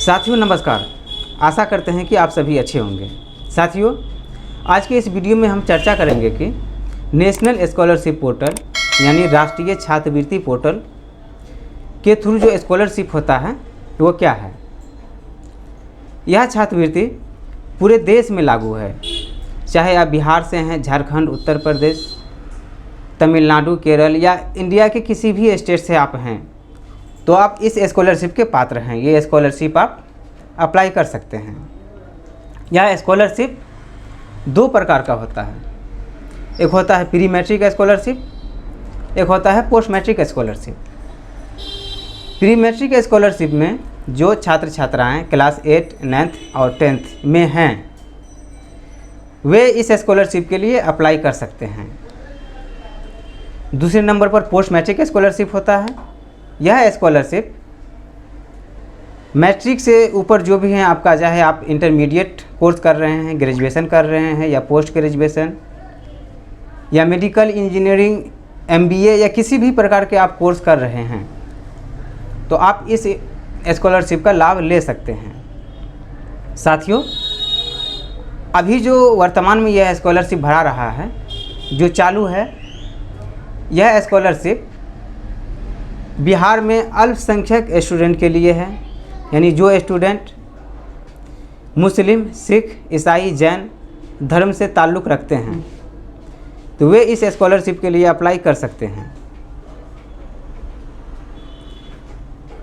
साथियों नमस्कार। आशा करते हैं कि आप सभी अच्छे होंगे। साथियों, आज के इस वीडियो में हम चर्चा करेंगे कि नेशनल स्कॉलरशिप पोर्टल यानी राष्ट्रीय छात्रवृत्ति पोर्टल के थ्रू जो स्कॉलरशिप होता है वो क्या है। यह छात्रवृत्ति पूरे देश में लागू है, चाहे आप बिहार से हैं, झारखंड, उत्तर प्रदेश, तमिलनाडु, केरल या इंडिया के किसी भी स्टेट से आप हैं तो आप इस स्कॉलरशिप के पात्र हैं। ये स्कॉलरशिप आप अप्लाई कर सकते हैं। यह स्कॉलरशिप दो प्रकार का होता है। एक होता है प्री मैट्रिक स्कॉलरशिप, एक होता है post matric scholarship. Pre matric scholarship में जो छात्र छात्राएं क्लास 8, 9th और 10th में हैं वे इस स्कॉलरशिप के लिए अप्लाई कर सकते हैं। दूसरे नंबर पर पोस्ट मैट्रिक स्कॉलरशिप होता है। यह स्कॉलरशिप मैट्रिक से ऊपर जो भी हैं आपका, चाहे आप इंटरमीडिएट कोर्स कर रहे हैं, ग्रेजुएशन कर रहे हैं या पोस्ट ग्रेजुएशन या मेडिकल इंजीनियरिंग, MBA या किसी भी प्रकार के आप कोर्स कर रहे हैं तो आप इस स्कॉलरशिप का लाभ ले सकते हैं। साथियों, अभी जो वर्तमान में यह स्कॉलरशिप भरा रहा है, जो चालू है, यह स्कॉलरशिप बिहार में अल्पसंख्यक स्टूडेंट के लिए है। यानी जो स्टूडेंट मुस्लिम, सिख, ईसाई, जैन धर्म से ताल्लुक़ रखते हैं तो वे इस स्कॉलरशिप के लिए अप्लाई कर सकते हैं।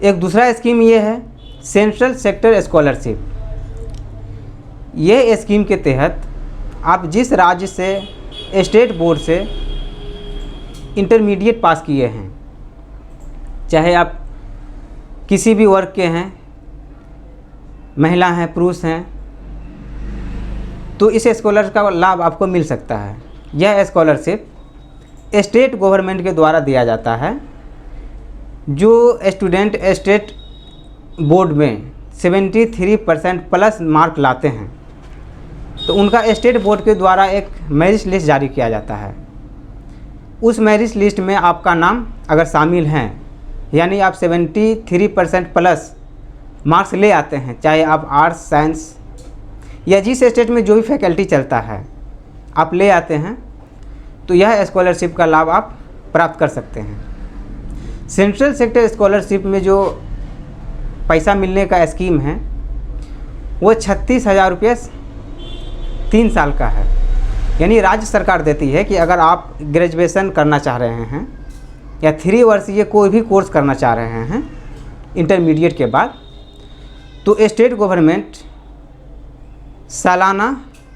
एक दूसरा स्कीम ये है सेंट्रल सेक्टर स्कॉलरशिप। ये स्कीम के तहत आप जिस राज्य से स्टेट बोर्ड से इंटरमीडिएट पास किए हैं, चाहे आप किसी भी वर्ग के हैं, महिला हैं, पुरुष हैं, तो इस स्कॉलरशिप का लाभ आपको मिल सकता है। यह स्कॉलरशिप स्टेट गवर्नमेंट के द्वारा दिया जाता है। जो स्टूडेंट स्टेट बोर्ड में 73% प्लस मार्क लाते हैं तो उनका स्टेट बोर्ड के द्वारा एक मेरिट लिस्ट जारी किया जाता है। उस मेरिट लिस्ट में आपका नाम अगर शामिल हैं, यानी आप 73% प्लस मार्क्स ले आते हैं, चाहे आप आर्ट्स, साइंस या जिस स्टेट में जो भी फैकल्टी चलता है आप ले आते हैं तो यह स्कॉलरशिप का लाभ आप प्राप्त कर सकते हैं। सेंट्रल सेक्टर स्कॉलरशिप में जो पैसा मिलने का स्कीम है वो 36,000 रुपये 3 साल का है। यानी राज्य सरकार देती है कि अगर आप ग्रेजुएशन करना चाह रहे हैं या 3 वर्षीय कोई भी कोर्स करना चाह रहे हैं इंटरमीडिएट के बाद, तो स्टेट गवर्नमेंट सालाना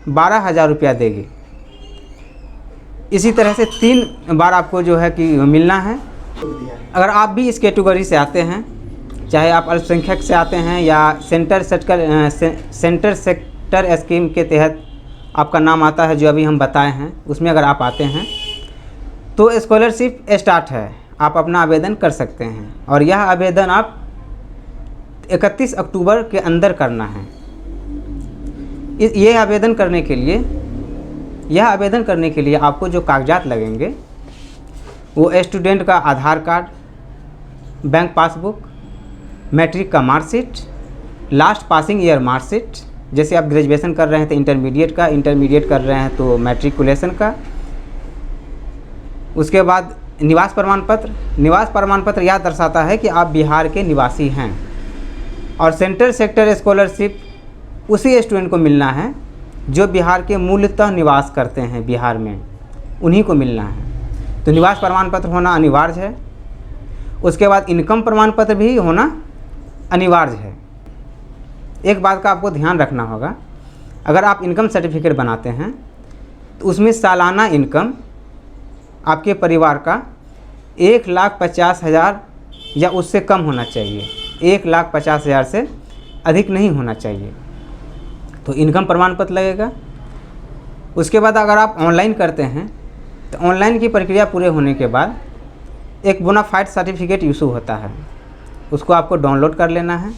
12,000 रुपया देगी। इसी तरह से 3 बार आपको जो है कि मिलना है। अगर आप भी इस कैटेगरी से आते हैं, चाहे आप अल्पसंख्यक से आते हैं या सेंटर सेक्टर स्कीम के तहत आपका नाम आता है जो अभी हम बताए हैं, उसमें अगर आप आते हैं तो स्कॉलरशिप स्टार्ट है, आप अपना आवेदन कर सकते हैं। और यह आवेदन आप 31 अक्टूबर के अंदर करना है। यह आवेदन करने के लिए आपको जो कागजात लगेंगे वो स्टूडेंट का आधार कार्ड, बैंक पासबुक, मैट्रिक का marksheet, last passing year marksheet, जैसे आप ग्रेजुएशन कर रहे हैं तो इंटरमीडिएट कर रहे हैं तो मैट्रिकुलेशन का। उसके बाद निवास प्रमाण पत्र यह दर्शाता है कि आप बिहार के निवासी हैं। और सेंट्रल सेक्टर स्कॉलरशिप उसी स्टूडेंट को मिलना है जो बिहार के मूलतः निवास करते हैं बिहार में, उन्हीं को मिलना है। तो निवास प्रमाण पत्र होना अनिवार्य है। उसके बाद इनकम प्रमाण पत्र भी होना अनिवार्य है। एक बात का आपको ध्यान रखना होगा, अगर आप इनकम सर्टिफिकेट बनाते हैं तो उसमें सालाना इनकम आपके परिवार का 1,50,000 या उससे कम होना चाहिए। 1,50,000 से अधिक नहीं होना चाहिए। तो इनकम प्रमाण पत्र लगेगा। उसके बाद अगर आप ऑनलाइन करते हैं तो ऑनलाइन की प्रक्रिया पूरे होने के बाद एक बोनाफाइड सर्टिफिकेट इशू होता है, उसको आपको डाउनलोड कर लेना है।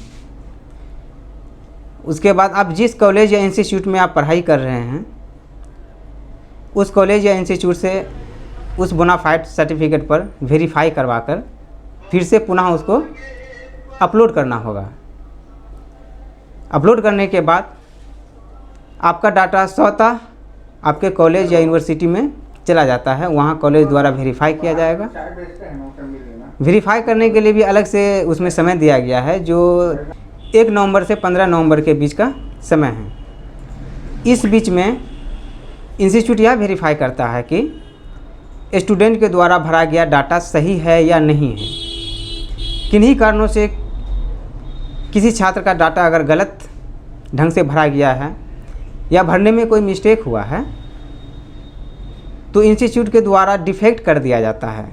उसके बाद आप जिस कॉलेज या इंस्टीट्यूट में आप पढ़ाई कर रहे हैं उस कॉलेज या इंस्टीट्यूट से उस बोनाफाइड सर्टिफिकेट पर वेरीफाई करवाकर फिर से पुनः उसको अपलोड करना होगा। अपलोड करने के बाद आपका डाटा स्वतः आपके कॉलेज या यूनिवर्सिटी में चला जाता है। वहाँ कॉलेज द्वारा वेरीफाई किया जाएगा। वेरीफाई करने के लिए भी अलग से उसमें समय दिया गया है, जो 1 नवंबर से 15 नवंबर के बीच का समय है। इस बीच में इंस्टीट्यूट यह वेरीफाई करता है कि स्टूडेंट के द्वारा भरा गया डाटा सही है या नहीं है। किन्हीं कारणों से किसी छात्र का डाटा अगर गलत ढंग से भरा गया है या भरने में कोई मिस्टेक हुआ है तो इंस्टीट्यूट के द्वारा डिफेक्ट कर दिया जाता है।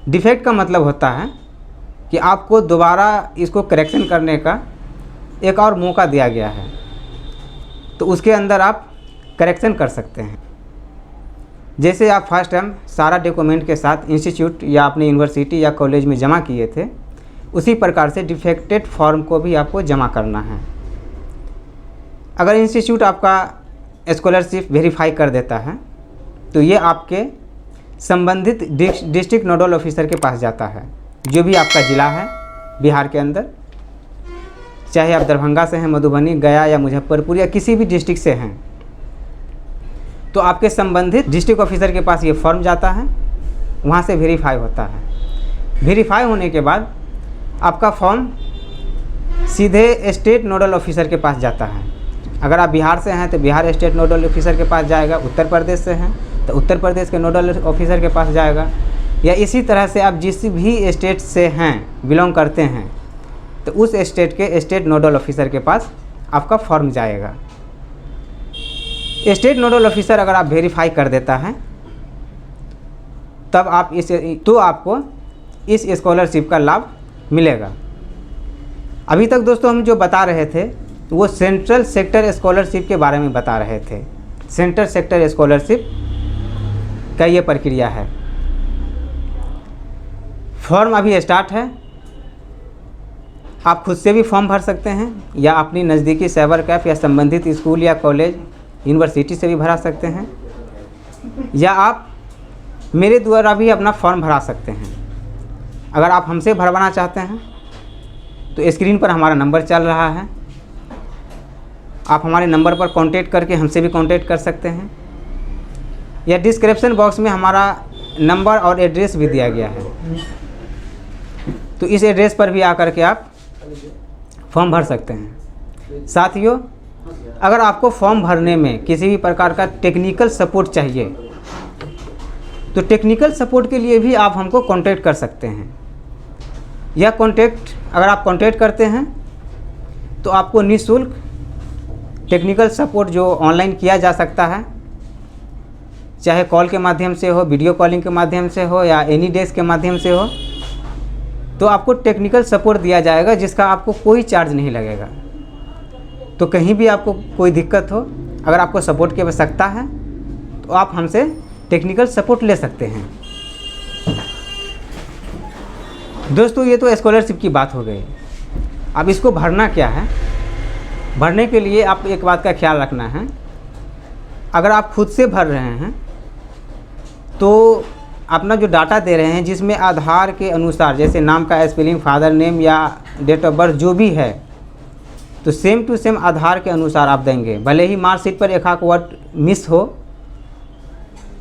डिफेक्ट का मतलब होता है कि आपको दोबारा इसको करेक्शन करने का एक और मौका दिया गया है, तो उसके अंदर आप करेक्शन कर सकते हैं। जैसे आप फर्स्ट टाइम सारा डॉक्यूमेंट के साथ इंस्टीट्यूट या अपनी यूनिवर्सिटी या कॉलेज में जमा किए थे, उसी प्रकार से डिफेक्टेड फॉर्म को भी आपको जमा करना है। अगर इंस्टीट्यूट आपका स्कॉलरशिप वेरीफाई कर देता है तो ये आपके संबंधित डिस्ट्रिक्ट नोडल ऑफिसर के पास जाता है, जो भी आपका ज़िला है बिहार के अंदर, चाहे आप दरभंगा से हैं, मधुबनी, गया या मुजफ्फरपुर या किसी भी डिस्ट्रिक्ट से हैं, तो आपके संबंधित डिस्ट्रिक्ट ऑफिसर के पास ये फॉर्म जाता है, वहाँ से वेरीफाई होता है। वेरीफाई होने के बाद आपका फॉर्म सीधे स्टेट नोडल ऑफिसर के पास जाता है। अगर आप बिहार से हैं तो बिहार स्टेट नोडल ऑफिसर के पास जाएगा, उत्तर प्रदेश से हैं तो उत्तर प्रदेश के नोडल ऑफिसर के पास जाएगा, या इसी तरह से आप जिस भी स्टेट से हैं, बिलोंग करते हैं, तो उस स्टेट के स्टेट नोडल ऑफिसर के पास आपका फॉर्म जाएगा। स्टेट नोडल ऑफिसर अगर आप वेरीफाई कर देता है तब आपको इस स्कॉलरशिप का लाभ मिलेगा। अभी तक दोस्तों हम जो बता रहे थे वो सेंट्रल सेक्टर स्कॉलरशिप के बारे में बता रहे थे। सेंट्रल सेक्टर स्कॉलरशिप का ये प्रक्रिया है। फॉर्म अभी स्टार्ट है। आप खुद से भी फॉर्म भर सकते हैं या अपनी नज़दीकी साइबर कैफ़े या संबंधित स्कूल या कॉलेज यूनिवर्सिटी से भी भरा सकते हैं, या आप मेरे द्वारा भी अपना फॉर्म भरा सकते हैं। अगर आप हमसे भरवाना चाहते हैं तो स्क्रीन पर हमारा नंबर चल रहा है, आप हमारे नंबर पर कांटेक्ट करके हमसे भी कांटेक्ट कर सकते हैं, या डिस्क्रिप्शन बॉक्स में हमारा नंबर और एड्रेस भी दिया गया है, तो इस एड्रेस पर भी आकर के आप फॉर्म भर सकते हैं। साथियों, अगर आपको फॉर्म भरने में किसी भी प्रकार का टेक्निकल सपोर्ट चाहिए तो टेक्निकल सपोर्ट के लिए भी आप हमको कांटेक्ट कर सकते हैं। यह अगर आप कांटेक्ट करते हैं तो आपको निःशुल्क टेक्निकल सपोर्ट जो ऑनलाइन किया जा सकता है, चाहे कॉल के माध्यम से हो, वीडियो कॉलिंग के माध्यम से हो या एनी डेस्क के माध्यम से हो, तो आपको टेक्निकल सपोर्ट दिया जाएगा जिसका आपको कोई चार्ज नहीं लगेगा। तो कहीं भी आपको कोई दिक्कत हो, अगर आपको सपोर्ट की आवश्यकता है तो आप हमसे टेक्निकल सपोर्ट ले सकते हैं। दोस्तों, ये तो स्कॉलरशिप की बात हो गई। अब इसको भरना क्या है? भरने के लिए आप एक बात का ख्याल रखना है। अगर आप खुद से भर रहे हैं तो अपना जो डाटा दे रहे हैं जिसमें आधार के अनुसार, जैसे नाम का स्पेलिंग, फादर नेम या डेट ऑफ बर्थ जो भी है, तो सेम टू सेम आधार के अनुसार आप देंगे। भले ही मार्कशीट पर एक आध वर्ड मिस हो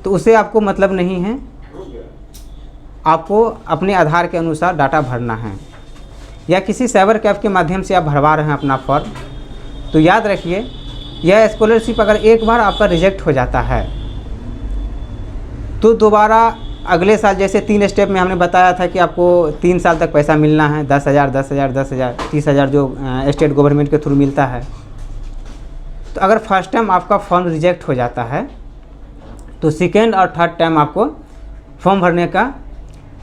तो उसे आपको मतलब नहीं है, आपको अपने आधार के अनुसार डाटा भरना है। या किसी साइबर कैफ़े के माध्यम से आप भरवा रहे हैं अपना फॉर्म, तो याद रखिए यह स्कॉलरशिप अगर एक बार आपका रिजेक्ट हो जाता है तो दोबारा अगले साल, जैसे 3 स्टेप में हमने बताया था कि आपको 3 साल तक पैसा मिलना है, 10,000, 10,000, 10,000, 30,000 जो स्टेट गवर्नमेंट के थ्रू मिलता है। तो अगर फर्स्ट टाइम आपका फॉर्म रिजेक्ट हो जाता है तो सेकेंड और थर्ड टाइम आपको फॉर्म भरने का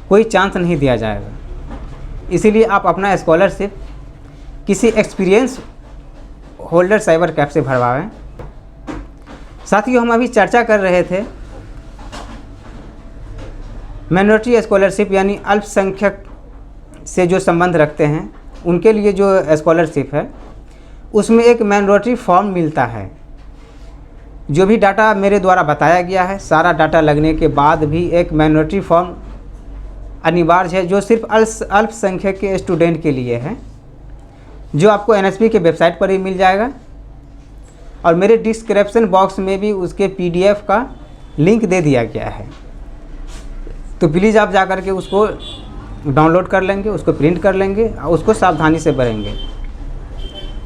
कोई चांस नहीं दिया जाएगा। इसीलिए आप अपना स्कॉलरशिप किसी एक्सपीरियंस होल्डर साइबर कैफ़े से भरवाएं। साथियों, हम अभी चर्चा कर रहे थे माइनॉरिटी स्कॉलरशिप, यानी अल्पसंख्यक से जो संबंध रखते हैं उनके लिए जो स्कॉलरशिप है उसमें एक माइनॉरिटी फॉर्म मिलता है। जो भी डाटा मेरे द्वारा बताया गया है, सारा डाटा लगने के बाद भी एक माइनॉरिटी फॉर्म अनिवार्य है जो सिर्फ अल्पसंख्यक के स्टूडेंट के लिए है। जो आपको एनएसपी के वेबसाइट पर ही मिल जाएगा, और मेरे डिस्क्रिप्शन बॉक्स में भी उसके पीडीएफ का लिंक दे दिया गया है। तो प्लीज़ आप जा कर के उसको डाउनलोड कर लेंगे, उसको प्रिंट कर लेंगे और उसको सावधानी से भरेंगे।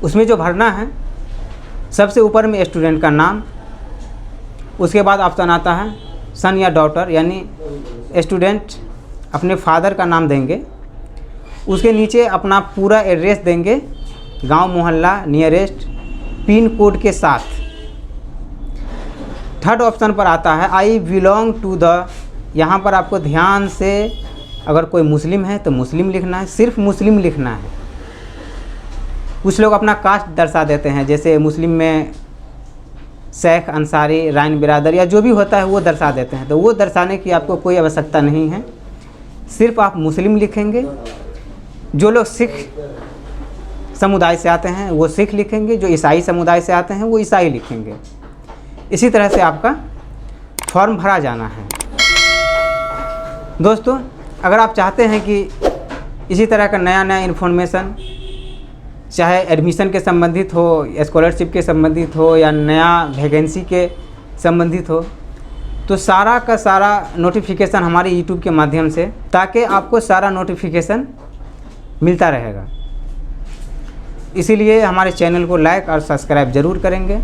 उसमें जो भरना है, सबसे ऊपर में स्टूडेंट का नाम, उसके बाद ऑप्शन आता है सन या डॉटर, यानी स्टूडेंट अपने फादर का नाम देंगे। उसके नीचे अपना पूरा एड्रेस देंगे, गांव, मोहल्ला, नियरेस्ट, पिन कोड के साथ। थर्ड ऑप्शन पर आता है आई बिलोंग टू द, यहाँ पर आपको ध्यान से, अगर कोई मुस्लिम है तो मुस्लिम लिखना है, सिर्फ मुस्लिम लिखना है। कुछ लोग अपना कास्ट दर्शा देते हैं, जैसे मुस्लिम में शेख, अंसारी, राइन बिरादर या जो भी होता है वो दर्शा देते हैं, तो वो दर्शाने की आपको कोई आवश्यकता नहीं है, सिर्फ आप मुस्लिम लिखेंगे। जो लोग सिख समुदाय से आते हैं वो सिख लिखेंगे, जो ईसाई समुदाय से आते हैं वो ईसाई लिखेंगे। इसी तरह से आपका फॉर्म भरा जाना है। दोस्तों, अगर आप चाहते हैं कि इसी तरह का नया नया इन्फॉर्मेशन, चाहे एडमिशन के संबंधित हो, स्कॉलरशिप के संबंधित हो या नया वैकेंसी के संबंधित हो, तो सारा का सारा नोटिफिकेशन हमारे यूट्यूब के माध्यम से, ताकि आपको सारा नोटिफिकेशन मिलता रहेगा। इसीलिए हमारे चैनल को लाइक और सब्सक्राइब ज़रूर करेंगे।